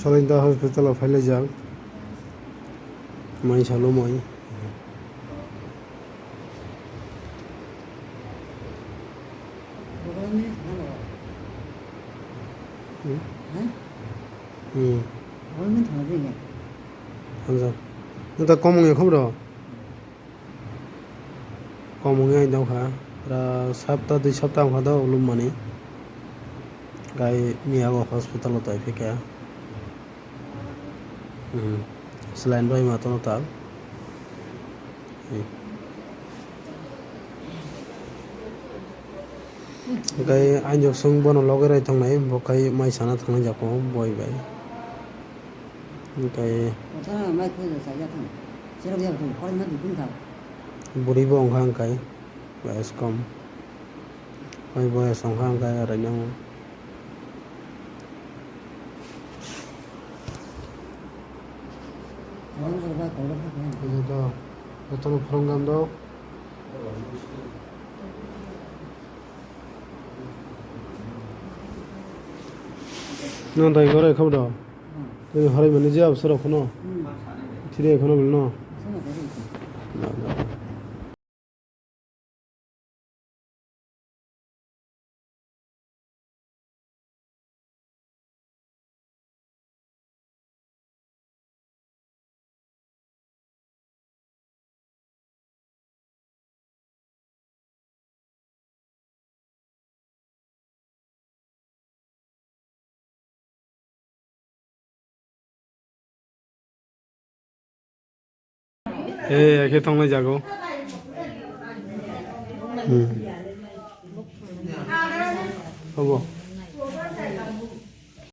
Salinda hospital ফাইলে যাও মাই সালো মই 한자 일단 검은게 커버려 검은게 아니다 가 sabta di sabta khada ulum mani gai miago hospital to ifika selain bai matono tal gai anjok sung bono logerai thangnai bokai mai sana thangnai jako boi bai gai buri bo onghang kai bas kom bai boy songhang kai aranyang 이제도 어떤 프로그램도 너다 이거래 커버다 그 하루면 이제 앞서라 코너 뒤에 코너 불러 이렇게 통화 자고 봐봐